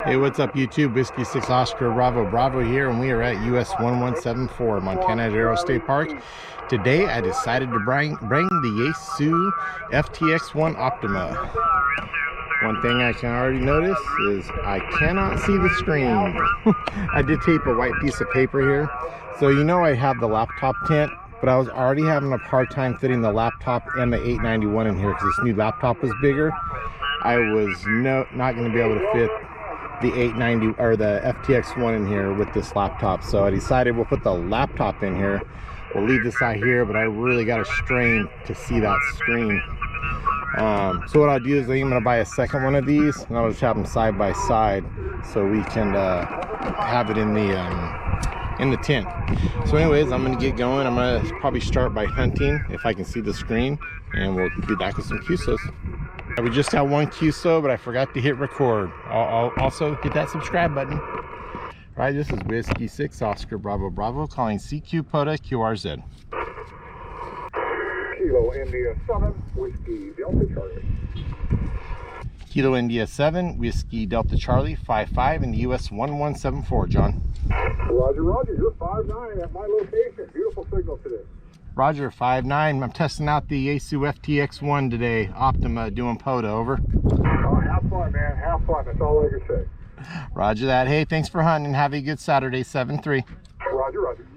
Hey, what's up YouTube? Whiskey 6 Oscar Bravo Bravo here, and we are at US-1174 Montana Aero State Park. Today I decided to bring the Yaesu FTX-1 Optima. One thing I can already notice is I cannot see the screen. I did tape a white piece of paper here, so you know I have the laptop tent, but I was already having a hard time fitting the laptop and the 891 in here because this new laptop was bigger. I was not going to be able to fit the 890 or the FTX-1 in here with this laptop, so I decided we'll put the laptop in here. We'll leave this out here, but I really got to strain to see that screen. So what I'll do is I'm going to buy a second one of these, and I'll just have them side by side so we can have it in the tent. So anyways, I'm going to get going. I'm going to probably start by hunting if I can see the screen, and we'll be back with some QSOs. We just got one QSO, but I forgot to hit record. I'll also hit that subscribe button. All right, this is Whiskey 6 Oscar Bravo Bravo calling CQ POTA QRZ. Kilo India 7 Whiskey Delta Charlie. Kilo India 7 Whiskey Delta Charlie 55 in the US-1174, John. Roger, roger. You're 5'9" at my location. Beautiful signal today. Roger, 5'9". I'm testing out the Yaesu FTX-1 today. Optima doing POTA, over. Oh, have fun, man. Have fun. That's all I can say. Roger that. Hey, thanks for hunting. Have a good Saturday, 7-3. Roger, roger.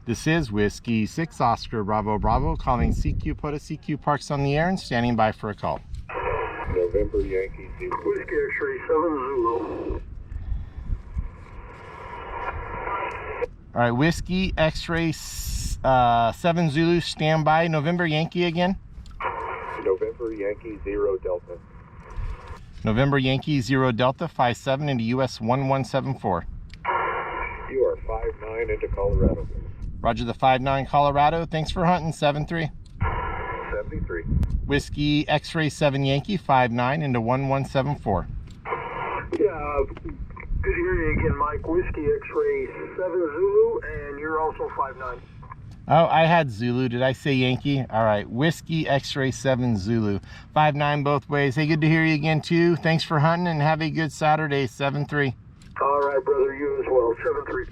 This is Whiskey 6 Oscar Bravo Bravo calling CQ POTA CQ Parks on the air and standing by for a call. November Yankee Zulu. Whiskey X-ray 7 Zulu. All right, Whiskey X-ray 7 Zulu, standby. November Yankee again. November Yankee 0 Delta. November Yankee 0 Delta 57 into US-1174. You are 5'9" into Colorado. Roger the 5'9" Colorado. Thanks for hunting, 7-3. 73. Whiskey X-ray 7 Yankee 5'9" into 1174. Yeah, good to hear you again, Mike. Whiskey X-ray 7 Zulu, and you're also 5'9". Oh, I had Zulu. Did I say Yankee? All right. Whiskey X-ray 7 Zulu. 5'9" both ways. Hey, good to hear you again, too. Thanks for hunting, and have a good Saturday, 7-3. All right, brother. You as well, 7-3.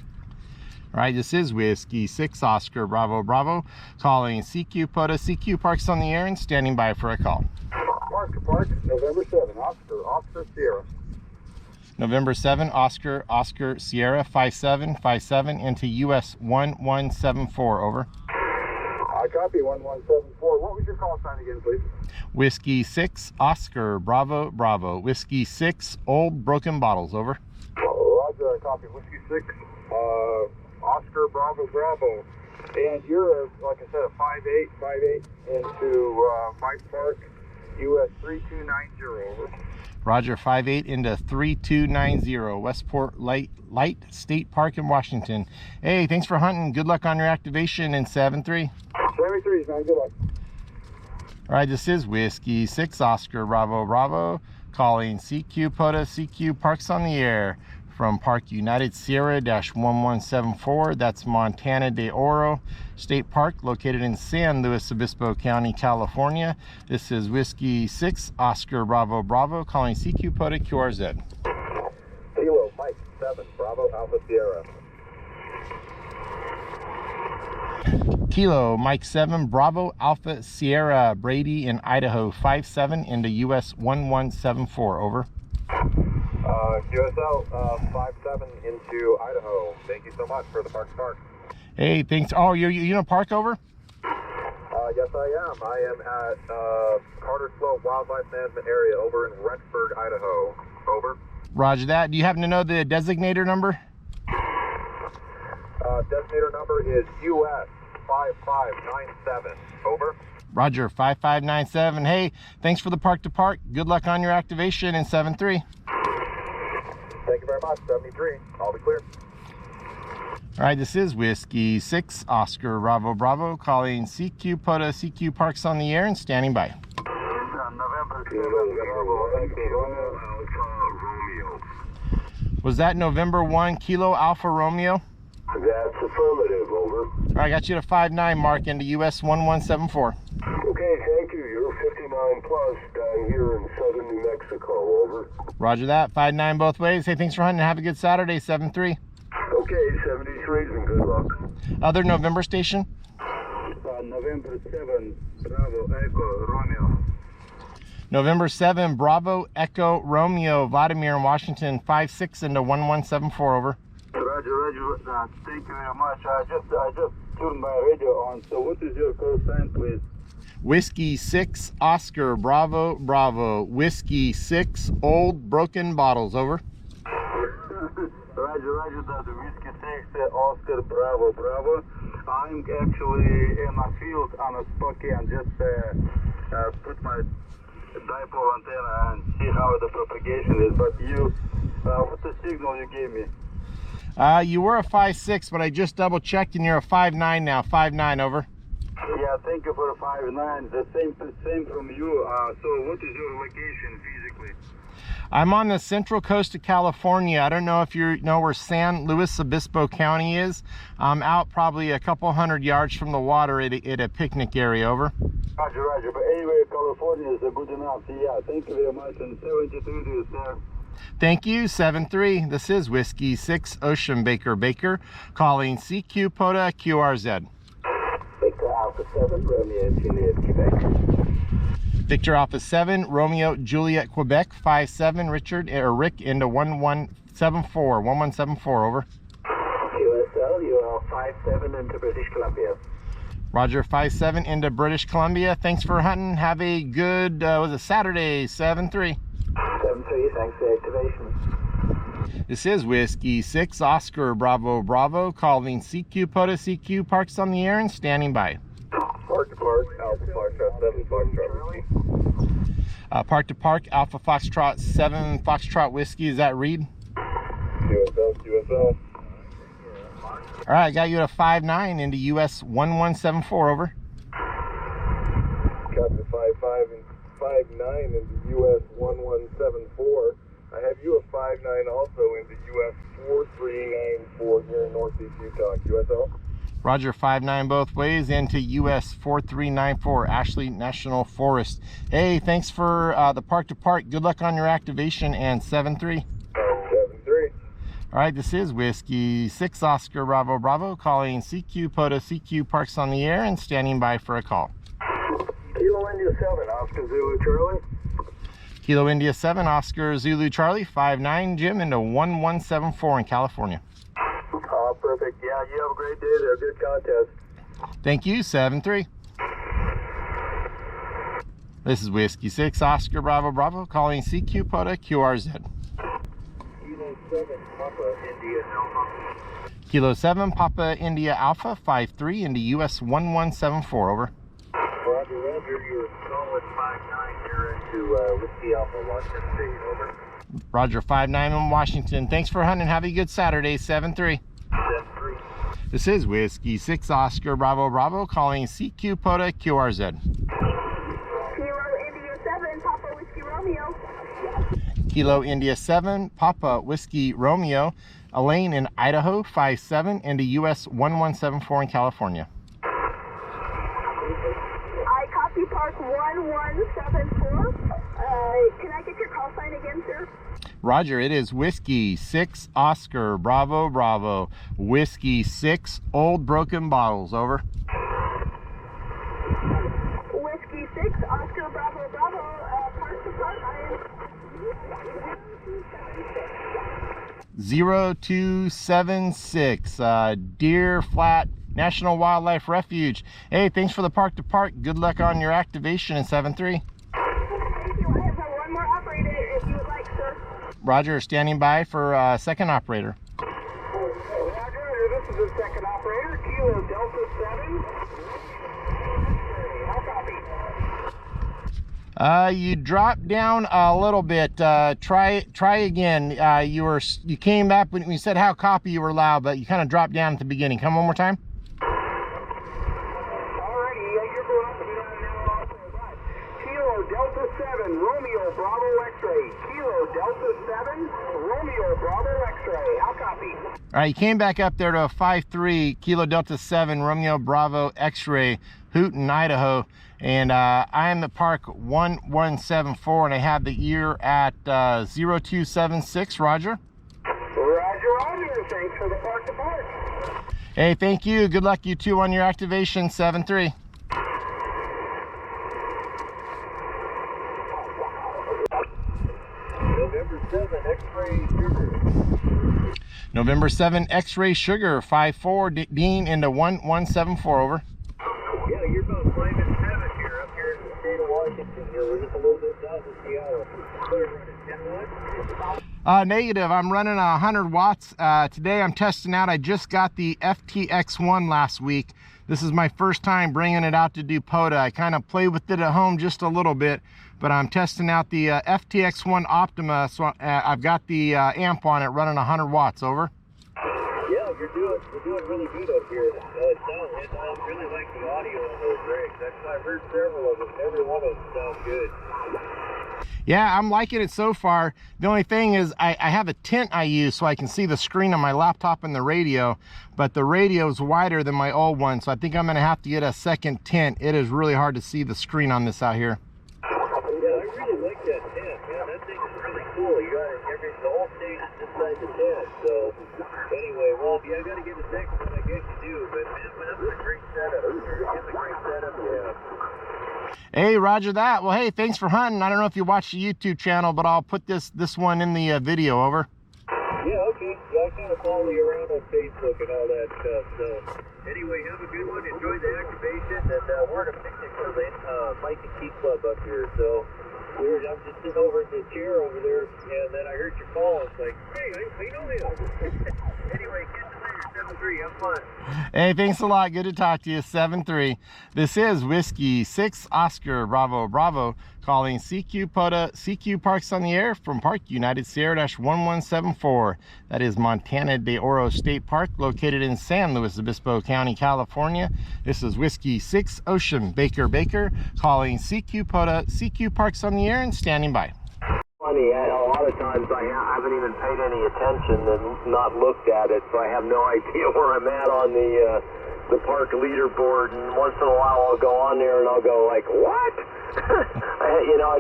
All right, this is Whiskey 6 Oscar Bravo Bravo calling CQ POTA CQ Parks on the air and standing by for a call. Park to Park, November 7, Oscar Sierra. November 7, Oscar Sierra 5757 into US-1174, over. I copy 1174. What was your call sign again, please? Whiskey 6 Oscar Bravo Bravo. Whiskey 6 Old Broken Bottles, over. Roger, I copy. Whiskey 6 Oscar Bravo Bravo. And you're, like I said, a 5'8" into Mike Park, US 3290, over. Roger, 5'8" into 3290, Westport Light State Park in Washington. Hey, thanks for hunting. Good luck on your activation in 7-3. 73, man. Good luck. All right, this is Whiskey 6 Oscar Bravo Bravo calling CQ POTA CQ Parks on the air from Park United Sierra-1174. That's Montana de Oro State Park, located in San Luis Obispo County, California. This is Whiskey 6 Oscar Bravo Bravo calling CQ POTA QRZ. Kilo Mike 7 Bravo Alpha Sierra. Kilo Mike 7 Bravo Alpha Sierra, Brady in Idaho 57 into US-1174, over. QSO 57 into Idaho. Thank you so much for the Park to Park. Hey, thanks. Oh, you in a park, over? Yes, I am. I am at Carter Slope Wildlife Management Area over in Rexburg, Idaho. Over. Roger that. Do you happen to know the designator number? Designator number is US 5597. Over. Roger, 5597. Hey, thanks for the Park to Park. Good luck on your activation in 7-3. Thank you very much. 73. I'll be clear. All right, this is Whiskey 6 Oscar Bravo Bravo calling CQ POTA CQ Parks on the air and standing by. November 7 Romeo. Was that November 1 Kilo Alpha Romeo? That's affirmative, over. All right, I got you to 5'9" mark into US-1174. Okay, thank you. You're 50 miles plus down here in southern New Mexico, over. Roger that. 5-9 both ways. Hey, thanks for hunting. Have a good Saturday. 7-3. Okay, 73s and good luck. Other November station? November 7, Bravo, Echo, Romeo. November 7, Bravo, Echo, Romeo, Vladimir in Washington, 5-6 into 1174, over. Roger. Thank you very much. I just turned my radio on. So what is your call sign, please? Whiskey 6, Oscar, Bravo, Bravo. Whiskey 6, old broken bottles, over. Roger, that's Whiskey 6, Oscar, Bravo, Bravo. I'm actually in a field on a Spocky and just put my dipole antenna and see how the propagation is. But you, what's the signal you gave me? You were a 5-6, but I just double checked and you're a 5-9 now. 5-9, over. Yeah, thank you for the 5-9. The same from you. So what is your location physically? I'm on the central coast of California. I don't know if you know where San Luis Obispo County is. I'm out probably a couple hundred yards from the water at a picnic area, over. Roger. But anyway, California is good enough. Yeah, thank you very much. And 72 to you, sir. Thank you. 7-3. This is Whiskey 6, Ocean Baker, calling CQ POTA QRZ. Victor Alpha 7, Romeo Juliet, Quebec. Victor Alpha 7, Romeo Juliet, Quebec, 5-7, Rick into 1174, over. QSL, you are 5-7 into British Columbia. Roger, 5-7 into British Columbia. Thanks for hunting. Have a good, was it Saturday? 7-3. 7-3, thanks for the activation. This is Whiskey 6, Oscar, Bravo, Bravo, calling CQ POTA, CQ Parks on the air and standing by. Park to Park, Alpha Foxtrot 7 Foxtrot. Park to Park, Alpha Foxtrot 7 Foxtrot Whiskey. Is that Reed? QSL. All right, I got you at a 5-9 into US-1174, over. Copy 5-5 and 5-9 into US-1174. I have you a 5-9 also into US-4394 here in Northeast Utah. QSL. Roger, 5-9 both ways into US-4394, Ashley National Forest. Hey, thanks for the Park to Park. Good luck on your activation, and 7-3. 7-3. All right, this is Whiskey 6, Oscar, Bravo, Bravo, calling CQ POTA, CQ Parks on the air and standing by for a call. Kilo India 7, Oscar Zulu Charlie. Kilo India 7, Oscar Zulu Charlie, 5-9, Jim into 1174 in California. Perfect. Yeah, you have a great day there. Good contest. Thank you. 7-3. This is Whiskey 6, Oscar, Bravo, Bravo, calling CQ POTA, QRZ. Kilo 7, Papa India Alpha. Kilo 7, Papa India Alpha, 5-3 into US-1174, over. Roger, you're solid 5-9 here into Whiskey Alpha, Washington State, over. Roger, 5-9 in Washington. Thanks for hunting. Have a good Saturday. 7-3. 7-3. This is Whiskey 6, Oscar, Bravo, Bravo, calling CQ POTA, QRZ. Kilo India 7, Papa Whiskey Romeo. Kilo India 7, Papa Whiskey Romeo, Elaine in Idaho, 5-7 into US-1174 in California. I copy Park 1174. Can I get your call sign again, sir? Roger, it is Whiskey 6, Oscar, Bravo, Bravo. Whiskey 6, old broken bottles, over. Whiskey 6, Oscar, Bravo, Bravo. Park to Park, I am... 0276, Deer Flat National Wildlife Refuge. Hey, thanks for the Park to Park. Good luck on your activation in 7-3. Thank you. I have one more operator if you would like, sir. Roger, standing by for second operator. Roger, this is the second operator, Kilo Delta 7. How copy? You dropped down a little bit. Try again. You came back when you said how copy, you were loud, but you kind of dropped down at the beginning. Come one more time. Alrighty, you're going up and down now also. Kilo Delta 7, Romeo Bravo X-ray, Kilo Delta 7, Romeo Bravo X-ray. How copy? All right, you came back up there to a 5-3 Kilo Delta 7 Romeo Bravo X-ray, Houghton, Idaho, and I am at Park 1174, and I have the ear at 0276. Roger. Roger. Thanks for the park to park. Hey, thank you. Good luck, you two, on your activation. 7-3. November 7, X-ray sugar. November 7 X-ray sugar 5-4 Dean into 1174. Over. Yeah, you're about 5 and 7 here up here in the state of Washington. We're just a little bit south of Seattle. We're running 10 watts. Negative. I'm running 100 watts. Today I'm testing out. I just got the FTX-1 last week. This is my first time bringing it out to do POTA. I kind of played with it at home just a little bit, but I'm testing out the FTX-1 Optima. So I've got the amp on it running 100 watts. Over. Yeah, we're doing really good up here. I really like the audio on those rigs. I've heard several of them. Every one of them sounds good. Yeah, I'm liking it so far. The only thing is I have a tent I use so I can see the screen on my laptop and the radio, but the radio is wider than my old one, so I think I'm going to have to get a second tent. It is really hard to see the screen on this out here. Yeah, I really like that tent, man. That thing is really cool. You got the whole station inside the tent. So anyway, well, yeah, I got to get a second one. I guess you do, but man, that's a great setup. It's a great setup, yeah. Hey, roger that. Well, hey, thanks for hunting. I don't know if you watch the YouTube channel, but I'll put this one in the video. Over. Yeah, okay. Yeah, I kind of follow you around on Facebook and all that stuff. So anyway, have a good one. Enjoy the activation. And we're at a picnic for the Mike and Keith Club up here. So I'm just sitting over in the chair over there, and then I heard your call. It's like, hey, I know him. Anyway, catch you later. 7-3. Have fun. Hey, thanks a lot. Good to talk to you. 7-3. This is Whiskey 6 Oscar Bravo Bravo calling CQ POTA CQ Parks on the Air from Park United Sierra-1174. That is Montana de Oro State Park, located in San Luis Obispo County, California. This is Whiskey 6 Ocean Baker calling CQ POTA CQ Parks on the Air and standing by. Funny, a lot of times I haven't even paid any attention and not looked at it, so I have no idea where I'm at on the park leaderboard. And once in a while, I'll go on there and I'll go like, "What?" I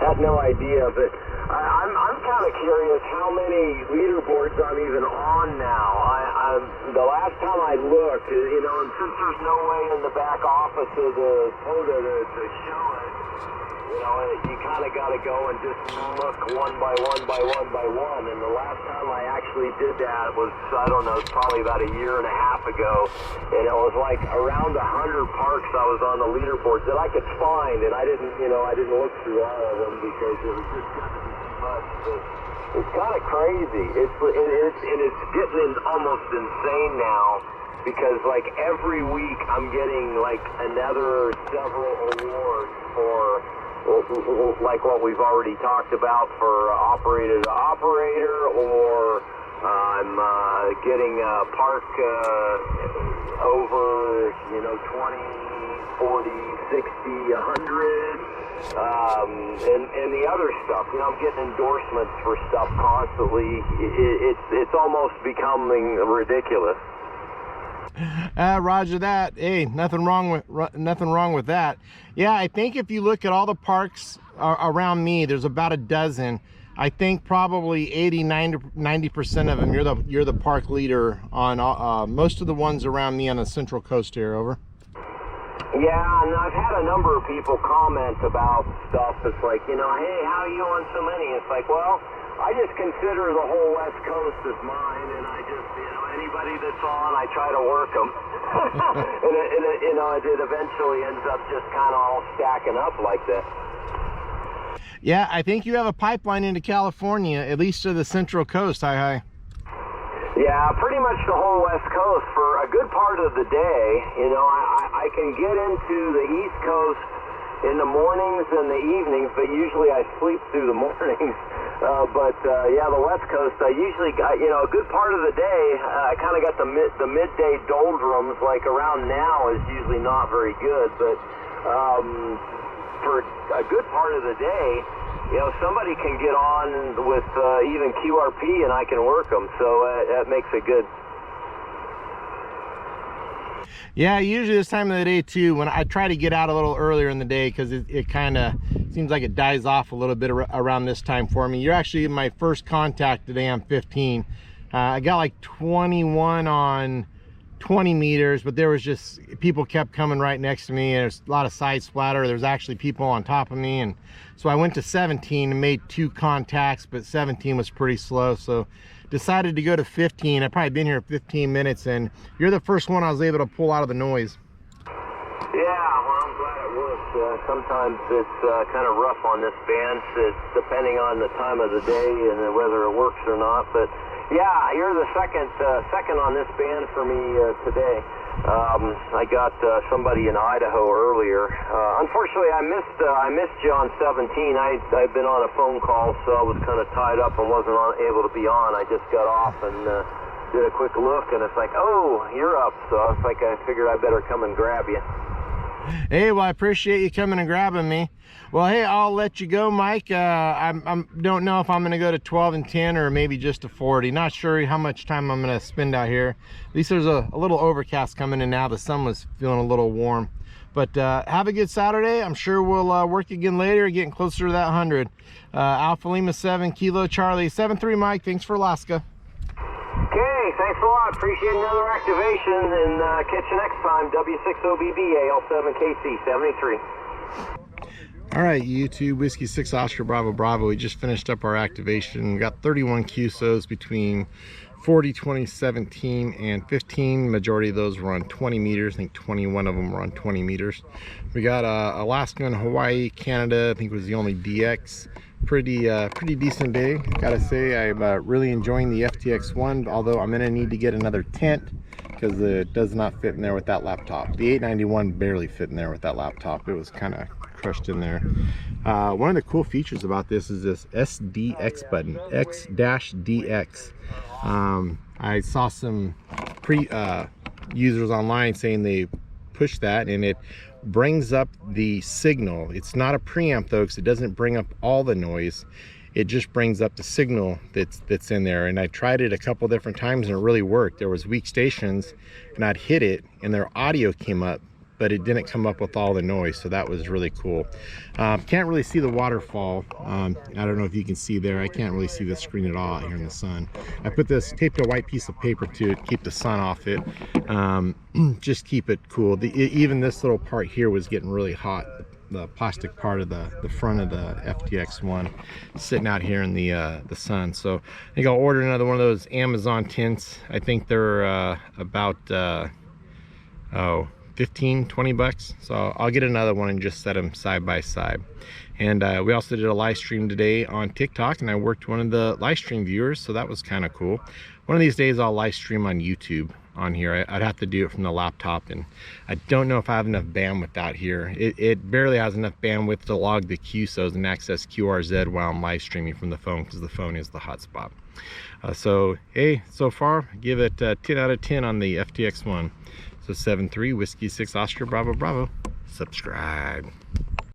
had no idea. But I'm kind of curious how many leaderboards I'm even on now. The last time I looked, and since there's no way in the back office of the POTA to show it. You kind of got to go and just look one by one. And the last time I actually did that was, I don't know, probably about a year and a half ago. And it was like around 100 parks I was on the leaderboard that I could find. And I didn't look through all of them because it was just going to be too much. But it's kind of crazy. It's getting almost insane now. Because like every week I'm getting like another several awards for like what we've already talked about for operator to operator, or I'm getting a park over 20, 40, 60, 100, and the other stuff. I'm getting endorsements for stuff constantly. It's almost becoming ridiculous. Roger that. Hey, nothing wrong with that. Yeah, I think if you look at all the parks around me, there's about a dozen. I think probably 80-90% of them you're the park leader on most of the ones around me on the Central Coast here. Over. Yeah, and I've had a number of people comment about stuff. It's like, hey, how are you on so many? It's like, well, I just consider the whole West Coast as mine, and I just, anybody that's on, I try to work them. and it eventually ends up just kind of all stacking up like that. Yeah, I think you have a pipeline into California, at least to the Central Coast. Hi. Yeah, pretty much the whole West Coast for a good part of the day. I can get into the East Coast in the mornings and the evenings, but usually I sleep through the mornings. Yeah, the West Coast, I usually got, a good part of the day, I kind of got the midday doldrums, like around now is usually not very good, but for a good part of the day, you know, somebody can get on with even QRP and I can work them, so that makes it good. Yeah, usually this time of the day too, when I try to get out a little earlier in the day, because it kind of seems like it dies off a little bit around this time for me. You're actually my first contact today on 15. I got like 21 on 20 meters, but there was just, people kept coming right next to me, and there's a lot of side splatter. There's actually people on top of me, and so I went to 17 and made 2 contacts, but 17 was pretty slow, so decided to go to 15. I've probably been here 15 minutes, and you're the first one I was able to pull out of the noise. Yeah, well, I'm glad it works. Sometimes it's kind of rough on this band, depending on the time of the day and whether it works or not. But yeah, you're the second on this band for me today. I got somebody in Idaho earlier. Unfortunately, I missed you on 17. I've been on a phone call, so I was kind of tied up and wasn't able to be on. I just got off and did a quick look, and it's like, oh, you're up. So I was like, I figured I better come and grab you. Hey, well, I appreciate you coming and grabbing me. Well, hey, I'll let you go, Mike. I don't know if I'm going to go to 12 and 10 or maybe just to 40. Not sure how much time I'm going to spend out here. At least there's a little overcast coming in now. The sun was feeling a little warm. But have a good Saturday. I'm sure we'll work again later, getting closer to that 100. Alpha Lima 7, Kilo Charlie 73, Mike. Thanks for Alaska. Okay, thanks a lot. Appreciate another activation, and catch you next time. W6OBB AL7KC 73. All right, YouTube, Whiskey 6 Oscar Bravo Bravo. We just finished up our activation. We got 31 QSOs between 40, 20, 17, and 15. Majority of those were on 20 meters. I think 21 of them were on 20 meters. We got Alaska and Hawaii, Canada. I think was the only DX. Pretty decent day, gotta say. I'm really enjoying the FTX-1, although I'm gonna need to get another tent because it does not fit in there with that laptop. The 891 barely fit in there with that laptop. It was kind of crushed in there. One of the cool features about this is this SDX button, X-DX. I saw some users online saying they push that and it brings up the signal. It's not a preamp though, because it doesn't bring up all the noise. It just brings up the signal that's in there. And I tried it a couple different times and it really worked. There was weak stations and I'd hit it and their audio came up, but it didn't come up with all the noise, so that was really cool. Can't really see the waterfall. I don't know if you can see there. I can't really see the screen at all out here in the sun. I taped a white piece of paper to keep the sun off it. Just keep it cool. Even this little part here was getting really hot. The plastic part of the front of the FTX-1 sitting out here in the sun. So I think I'll order another one of those Amazon tents. I think they're about 15-20 bucks, so I'll get another one and just set them side by side. And we also did a live stream today on TikTok, and I worked one of the live stream viewers, so that was kind of cool. One of these days I'll live stream on YouTube on here. I'd have to do it from the laptop, and I don't know if I have enough bandwidth out here. It barely has enough bandwidth to log the QSOs and access QRZ while I'm live streaming from the phone, because the phone is the hotspot. So hey, so far give it 10 out of 10 on the FTX-1. So 7-3 Whiskey 6 Oscar Bravo Bravo. Subscribe.